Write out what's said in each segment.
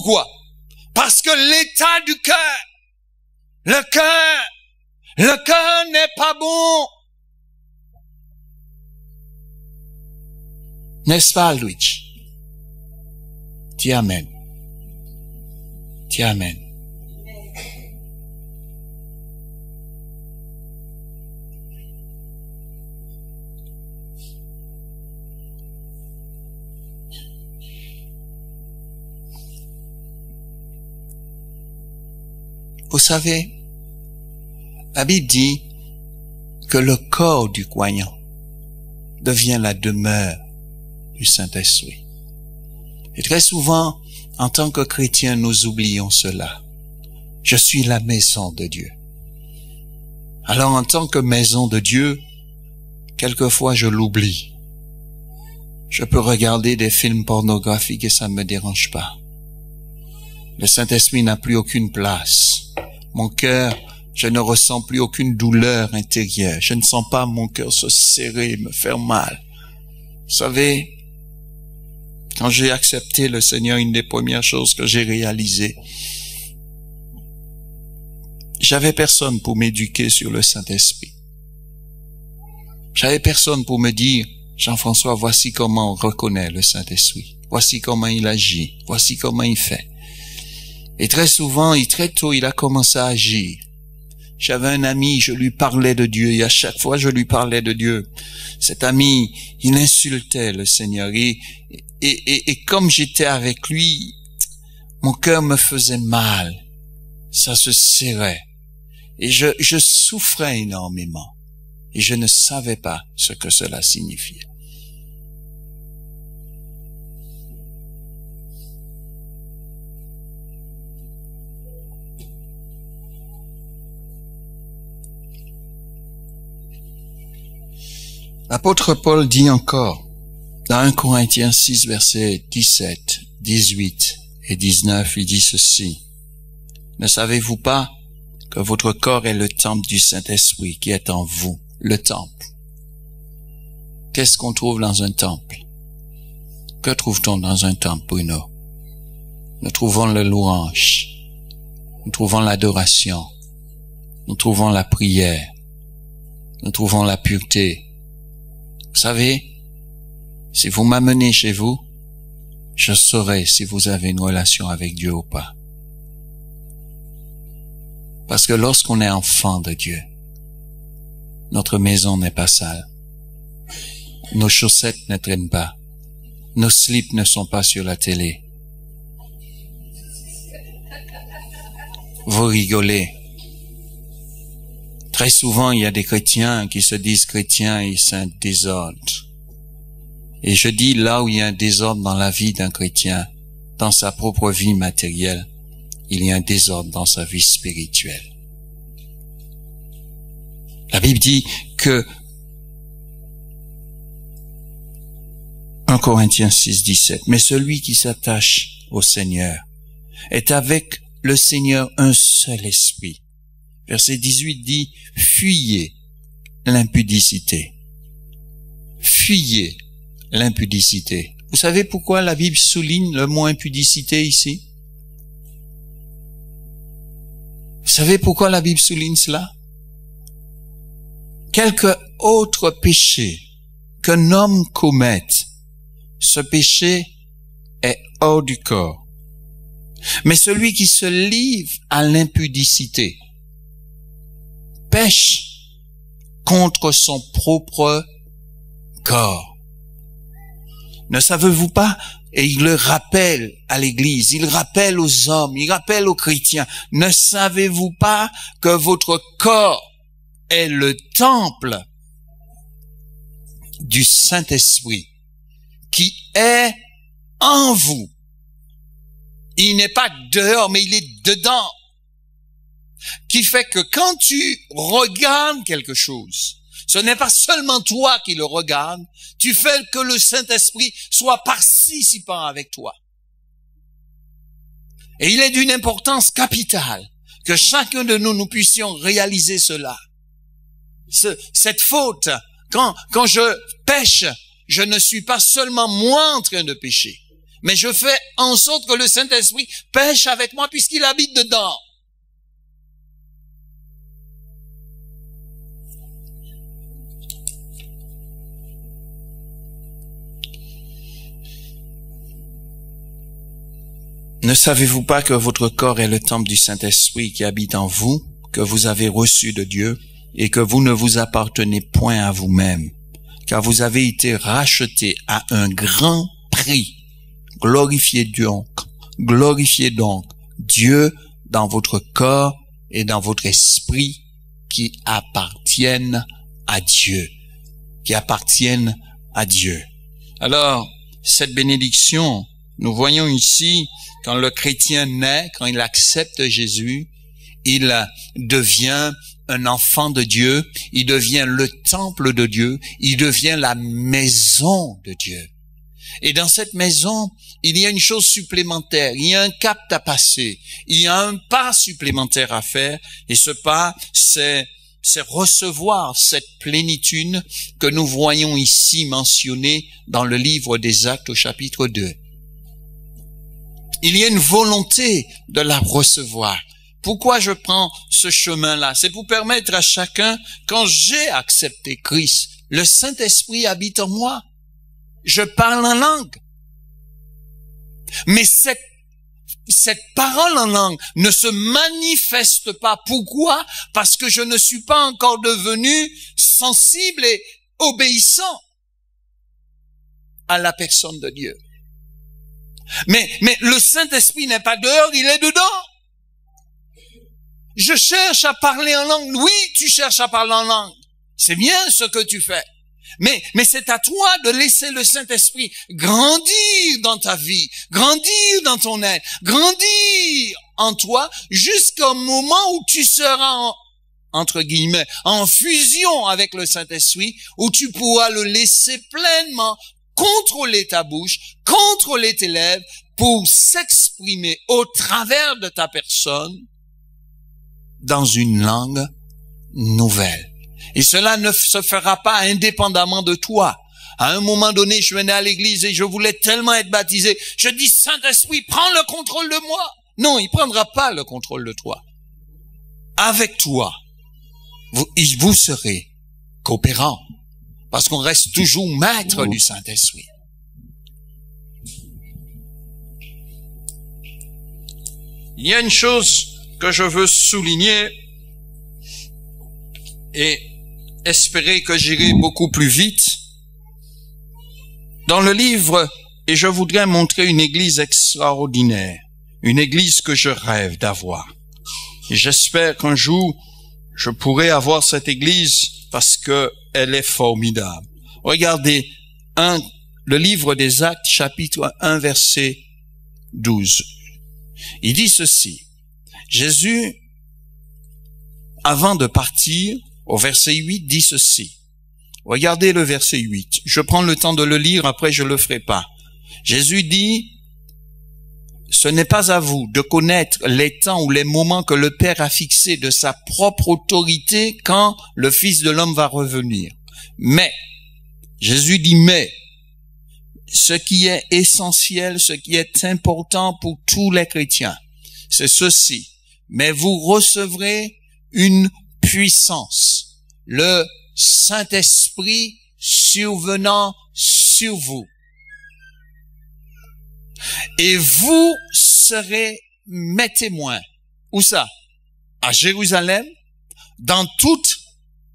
Pourquoi? Parce que l'état du cœur, le cœur n'est pas bon. N'est-ce pas, Luigi? Dis amen. Dis amen. Vous savez, la Bible dit que le corps du croyant devient la demeure du Saint-Esprit. Et très souvent, en tant que chrétiens, nous oublions cela. Je suis la maison de Dieu. Alors, en tant que maison de Dieu, quelquefois je l'oublie. Je peux regarder des films pornographiques et ça ne me dérange pas. Le Saint-Esprit n'a plus aucune place. Mon cœur, je ne ressens plus aucune douleur intérieure. Je ne sens pas mon cœur se serrer, me faire mal. Vous savez, quand j'ai accepté le Seigneur, une des premières choses que j'ai réalisées, j'avais personne pour m'éduquer sur le Saint-Esprit. J'avais personne pour me dire, Jean-François, voici comment on reconnaît le Saint-Esprit. Voici comment il agit. Voici comment il fait. Et très souvent, très tôt, il a commencé à agir. J'avais un ami, je lui parlais de Dieu, et à chaque fois je lui parlais de Dieu, cet ami, il insultait le Seigneur, et comme j'étais avec lui, mon cœur me faisait mal, ça se serrait, et je souffrais énormément, et je ne savais pas ce que cela signifiait. L'apôtre Paul dit encore, dans 1 Corinthiens 6, versets 17, 18 et 19, il dit ceci. Ne savez-vous pas que votre corps est le temple du Saint-Esprit qui est en vous, le temple? Qu'est-ce qu'on trouve dans un temple? Que trouve-t-on dans un temple, Bruno? Nous trouvons le louange, nous trouvons l'adoration, nous trouvons la prière, nous trouvons la pureté. Vous savez, si vous m'amenez chez vous, je saurai si vous avez une relation avec Dieu ou pas. Parce que lorsqu'on est enfant de Dieu, notre maison n'est pas sale. Nos chaussettes ne traînent pas. Nos slips ne sont pas sur la télé. Vous rigolez. Très souvent, il y a des chrétiens qui se disent chrétiens et c'est un désordre. Et je dis, là où il y a un désordre dans la vie d'un chrétien, dans sa propre vie matérielle, il y a un désordre dans sa vie spirituelle. La Bible dit que 1 Corinthiens 6, 17, mais celui qui s'attache au Seigneur est avec le Seigneur un seul esprit. Verset 18 dit, fuyez l'impudicité. Fuyez l'impudicité. Vous savez pourquoi la Bible souligne le mot impudicité ici? Vous savez pourquoi la Bible souligne cela? Quelque autre péché qu'un homme commette, ce péché est hors du corps. Mais celui qui se livre à l'impudicité pêche contre son propre corps. Ne savez-vous pas? Et il le rappelle à l'Église, il rappelle aux hommes, il rappelle aux chrétiens. Ne savez-vous pas que votre corps est le temple du Saint-Esprit qui est en vous? Il n'est pas dehors, mais il est dedans. Qui fait que quand tu regardes quelque chose, ce n'est pas seulement toi qui le regardes, tu fais que le Saint-Esprit soit participant avec toi. Et il est d'une importance capitale que chacun de nous puissions réaliser cela. Cette faute, quand je pêche, je ne suis pas seulement moi en train de pécher, mais je fais en sorte que le Saint-Esprit pêche avec moi puisqu'il habite dedans. Ne savez-vous pas que votre corps est le temple du Saint-Esprit qui habite en vous, que vous avez reçu de Dieu, et que vous ne vous appartenez point à vous-même, car vous avez été rachetés à un grand prix. Glorifiez donc Dieu dans votre corps et dans votre esprit qui appartiennent à Dieu. Alors, cette bénédiction, nous voyons ici, quand le chrétien naît, quand il accepte Jésus, il devient un enfant de Dieu, il devient le temple de Dieu, il devient la maison de Dieu. Et dans cette maison, il y a une chose supplémentaire, il y a un cap à passer, il y a un pas supplémentaire à faire, et ce pas, c'est recevoir cette plénitude que nous voyons ici mentionnée dans le livre des Actes au chapitre 2. Il y a une volonté de la recevoir. Pourquoi je prends ce chemin-là? C'est pour permettre à chacun, quand j'ai accepté Christ, le Saint-Esprit habite en moi. Je parle en langue. Mais cette parole en langue ne se manifeste pas. Pourquoi? Parce que je ne suis pas encore devenu sensible et obéissant à la personne de Dieu. Mais le Saint-Esprit n'est pas dehors, il est dedans. Je cherche à parler en langue. Oui, tu cherches à parler en langue. C'est bien ce que tu fais. Mais c'est à toi de laisser le Saint-Esprit grandir dans ta vie, grandir dans ton être, grandir en toi jusqu'au moment où tu seras entre guillemets, en fusion avec le Saint-Esprit, où tu pourras le laisser pleinement contrôler ta bouche, contrôler tes lèvres, pour s'exprimer au travers de ta personne dans une langue nouvelle. Et cela ne se fera pas indépendamment de toi. À un moment donné, je venais à l'église et je voulais tellement être baptisé. Je dis, Saint-Esprit, prends le contrôle de moi. Non, il prendra pas le contrôle de toi. Avec toi, vous serez coopérants. Parce qu'on reste toujours maître du Saint-Esprit. Il y a une chose que je veux souligner et espérer que j'irai beaucoup plus vite. Dans le livre, et je voudrais montrer une église extraordinaire, une église que je rêve d'avoir. Et j'espère qu'un jour, je pourrai avoir cette église parce que elle est formidable. Regardez, le livre des Actes, chapitre 1, verset 12. Il dit ceci. Jésus, avant de partir, au verset 8, dit ceci. Regardez le verset 8. Je prends le temps de le lire, après je le ferai pas. Jésus dit, ce n'est pas à vous de connaître les temps ou les moments que le Père a fixés de sa propre autorité quand le Fils de l'homme va revenir. Mais, Jésus dit mais, ce qui est essentiel, ce qui est important pour tous les chrétiens, c'est ceci. Mais vous recevrez une puissance, le Saint-Esprit survenant sur vous. Et vous serez mes témoins. Où ça? À Jérusalem, dans toute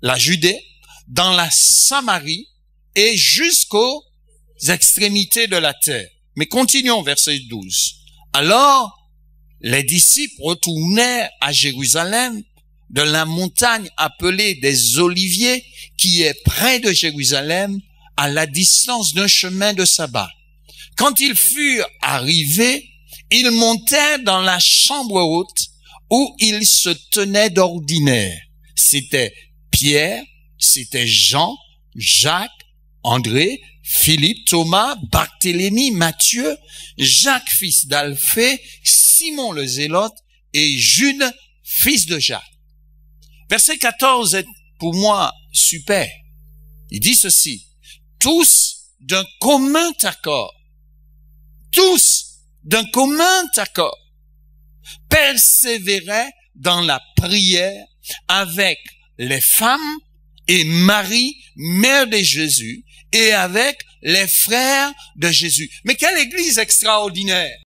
la Judée, dans la Samarie et jusqu'aux extrémités de la terre. Mais continuons, verset 12. Alors, les disciples retournèrent à Jérusalem de la montagne appelée des Oliviers, qui est près de Jérusalem, à la distance d'un chemin de sabbat. Quand ils furent arrivés, ils montèrent dans la chambre haute où ils se tenaient d'ordinaire. C'était Pierre, c'était Jean, Jacques, André, Philippe, Thomas, Barthélemy, Matthieu, Jacques, fils d'Alphée, Simon le Zélote et Jude, fils de Jacques. Verset 14 est pour moi super. Il dit ceci. Tous d'un commun accord, tous, d'un commun accord, persévéraient dans la prière avec les femmes et Marie, mère de Jésus, et avec les frères de Jésus. Mais quelle église extraordinaire!